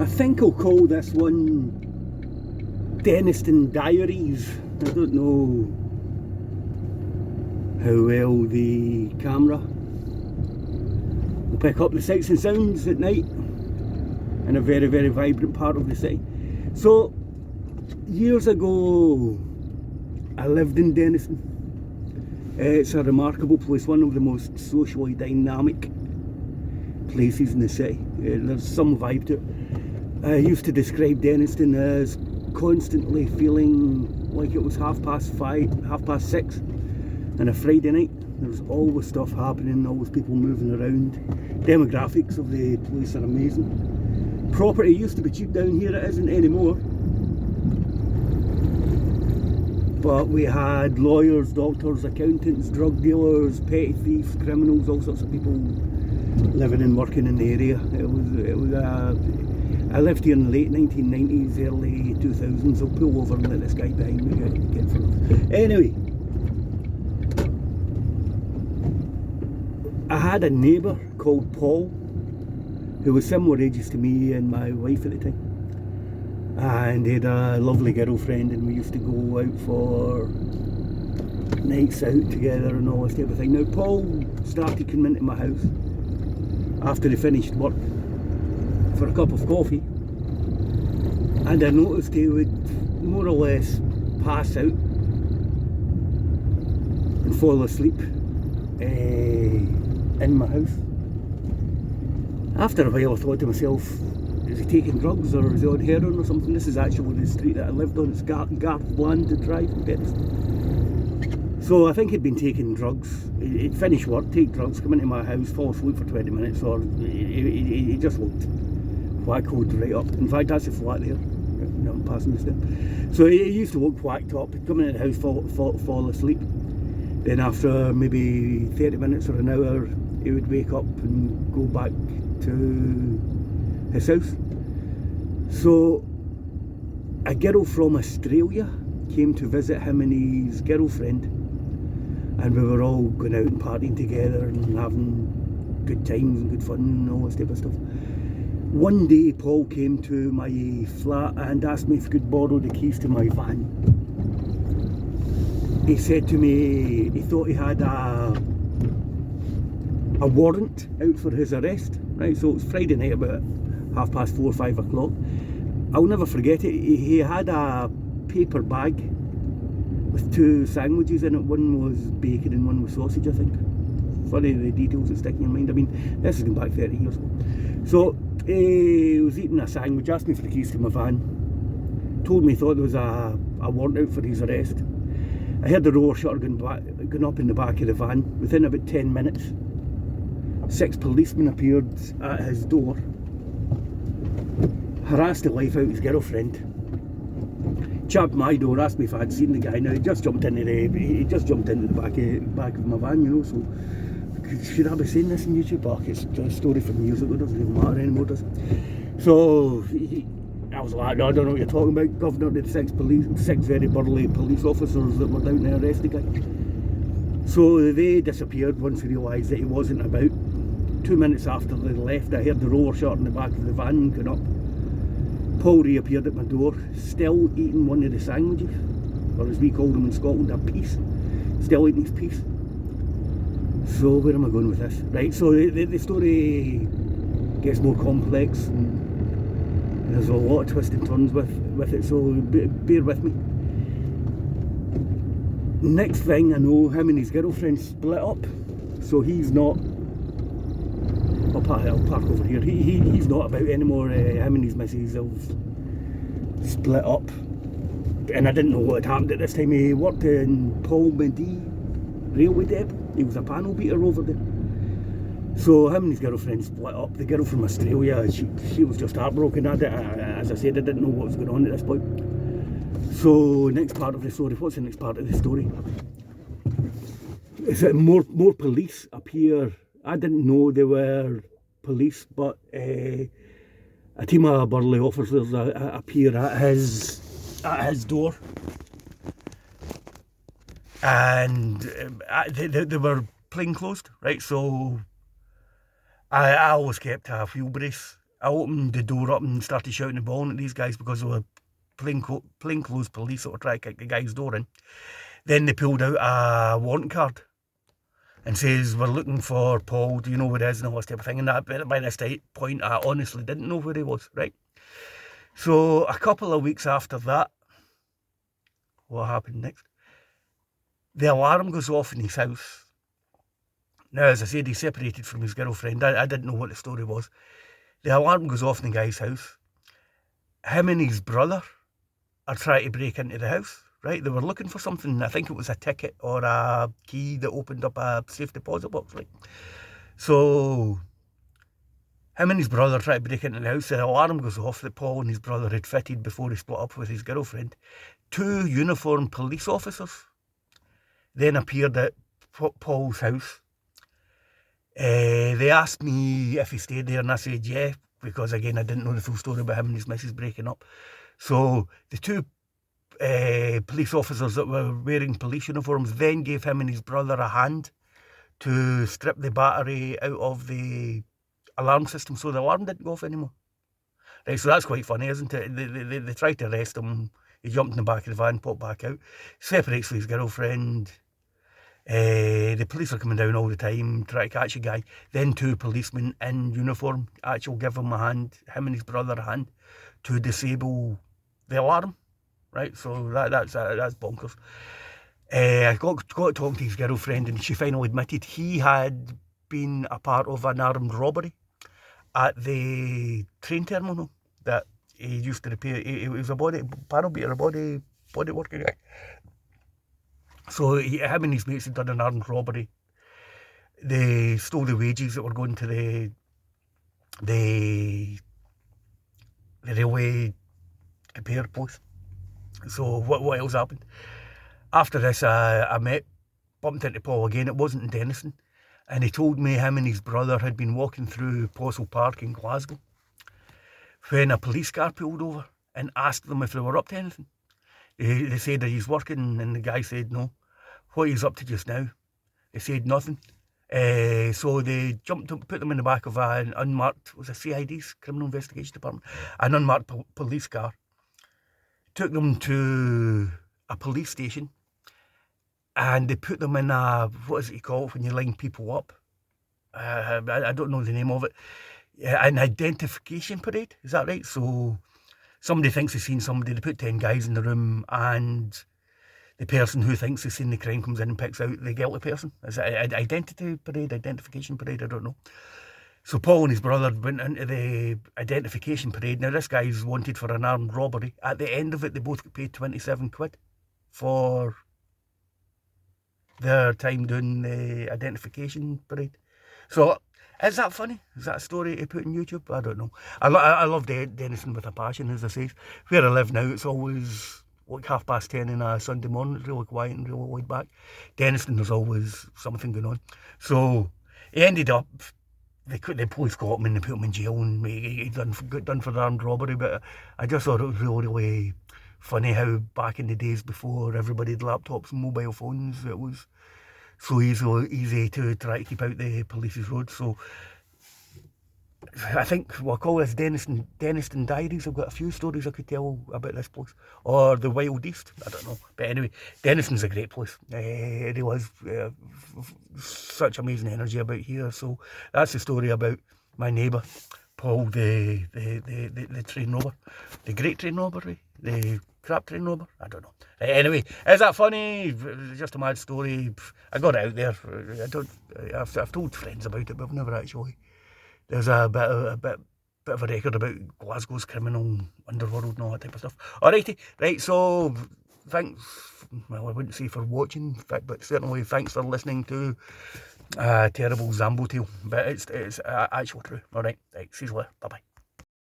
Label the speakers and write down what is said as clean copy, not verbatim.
Speaker 1: I think I'll call this one Dennistoun Diaries. I don't know how well the camera will pick up the sights and sounds at night in a very, very vibrant part of the city. So, years ago, I lived in Dennistoun. It's a remarkable place, one of the most socially dynamic places in the city. There's some vibe to it. I used to describe Dennistoun as constantly feeling like it was 5:30, 6 on a Friday night. There's always stuff happening, always people moving around. Demographics of the place are amazing. Property used to be cheap down here, it isn't anymore. But we had lawyers, doctors, accountants, drug dealers, petty thieves, criminals, all sorts of people living and working in the area. I lived here in the late 1990s, early 2000s. I'll pull over and let this guy behind me get for us. Anyway, I had a neighbour called Paul, who was similar ages to me and my wife at the time. And he had a lovely girlfriend, and we used to go out for nights out together and all this type of thing. Now, Paul started coming into my house after he finished work for a cup of coffee, and I noticed he would more or less pass out and fall asleep in my house. After a while I thought to myself, is he taking drugs or is he on heroin or something? This is actually the street that I lived on. It's Garth Bland Drive in Dennistoun. So I think he'd been taking drugs. He'd finish work, take drugs, come into my house, fall asleep for 20 minutes, or he just looked whackoed right up. In fact, that's a flat there. I'm passing this down. So he used to look whacked up. He'd come into the house, fall asleep. Then after maybe 30 minutes or an hour, he would wake up and go back to his house. So a girl from Australia came to visit him and his girlfriend, and we were all going out and partying together and having good times and good fun and all this type of stuff. One day Paul came to my flat and asked me if he could borrow the keys to my van. He said to me he thought he had a warrant out for his arrest, right? So it was Friday night about 4:30, 5 o'clock. I'll never forget it. He had a paper bag with 2 sandwiches in it. One was bacon and one was sausage, I think. Funny the details that stick in your mind. I mean, this is going back 30 years ago. So he was eating a sandwich, asked me for the keys to my van, told me he thought there was a warrant out for his arrest. I heard the door shutter going up in the back of the van. Within about 10 minutes, 6 policemen appeared at his door, harassed the life out of his girlfriend, chapped my door, asked me if I'd seen the guy. Now he just jumped into the back of my van, you know. So should I be saying this on YouTube? Oh, it's a story from years ago, doesn't even matter anymore, does it? So I was like, no, I don't know what you're talking about. Governor to the 6 very burly police officers that were down there arrest the guy. So they disappeared once they realised that he wasn't about. 2 minutes after they left, I heard the roller shot in the back of the van going up. Paul reappeared at my door, still eating one of the sandwiches, or as we call them in Scotland, a piece. Still eating his piece. So where am I going with this? Right, so the story gets more complex, and there's a lot of twists and turns with it, so bear with me. Next thing I know, him and his girlfriend split up, so he's not. I'll park over here. He's not about anymore. Him and his missus have split up, and I didn't know what had happened at this time. He worked in Paul Medee railway depot. He was a panel beater over there. So him and his girlfriend split up. The girl from Australia, she was just heartbroken. As I said, I didn't know what was going on at this point. So next part of the story. What's the next part of the story? Is that more police appear. I didn't know they were police, but a team of burly officers appear at his door, and they were plainclothes, right? So I always kept a field brace I opened the door up and started shouting and bawling at these guys because they were plainclothes police that were trying to kick the guy's door in. Then they pulled out a warrant card and says, we're looking for Paul, do you know where he is, and all this type of thing. And that, by this point, I honestly didn't know where he was, right? So a couple of weeks after that, what happened next? The alarm goes off in his house. Now, as I said, he's separated from his girlfriend. I didn't know what the story was. The alarm goes off in the guy's house. Him and his brother are trying to break into the house, right? They were looking for something. I think it was a ticket or a key that opened up a safe deposit box, right? So him and his brother try to break into the house. The alarm goes off that Paul and his brother had fitted before he split up with his girlfriend. 2 uniformed police officers then appeared at Paul's house. They asked me if he stayed there, and I said yeah, because again I didn't know the full story about him and his missus breaking up. So the 2 police officers that were wearing police uniforms then gave him and his brother a hand to strip the battery out of the alarm system, so the alarm didn't go off anymore. Right, so that's quite funny, isn't it? They tried to arrest him. He jumped in the back of the van, popped back out, separates with his girlfriend. The police are coming down all the time, trying to catch a guy. Then 2 policemen in uniform actually give him a hand, him and his brother a hand, to disable the alarm. Right, so that's bonkers. I got talking to his girlfriend, and she finally admitted he had been a part of an armed robbery at the train terminal that he used to repair. He was a panel beater, a body working guy. So him and his mates had done an armed robbery. They stole the wages that were going to the railway repair post. So what else happened? After this, I bumped into Paul again. It wasn't in Dennistoun. And he told me him and his brother had been walking through Postle Park in Glasgow when a police car pulled over and asked them if they were up to anything. They said that he's working, and the guy said no. What he's up to just now? They said nothing. So they put them in the back of an unmarked, was a CID's, Criminal Investigation Department, an unmarked police car. Took them to a police station, and they put them in a, what is it called when you line people up? I don't know the name of it. An identification parade, is that right? So somebody thinks they've seen somebody, they put 10 guys in the room, and the person who thinks they've seen the crime comes in and picks out the guilty person. Is it an identification parade? I don't know. So Paul and his brother went into the identification parade. Now this guy's wanted for an armed robbery. At the end of it, they both got paid 27 quid for their time doing the identification parade. So is that funny? Is that a story to put on YouTube? I don't know. I love Dennistoun with a passion, as I say. Where I live now, it's always like 10:30 on a Sunday morning. It's really quiet and really laid back. Dennistoun, there's always something going on. So he ended up, the police got him and they put him in jail, and he got done for the armed robbery. But I just thought it was really funny how back in the days before everybody had laptops and mobile phones, it was so easy to try to keep out the police's road. So I think we'll call this Dennistoun Diaries. I've got a few stories I could tell about this place, or the Wild East, I don't know. But anyway, Dennistoun's a great place. It was such amazing energy about here. So that's the story about my neighbour Paul, the train robber, the great train robber, the crap train robber. I don't know. Anyway, is that funny? It's just a mad story. I got it out there. I've told friends about it, but I've never actually. There's a bit of a record about Glasgow's criminal underworld and all that type of stuff. Alrighty, right, so thanks, well I wouldn't say for watching, but certainly thanks for listening to a terrible Zambo tale, but it's actually true. Alright, see you later, bye bye.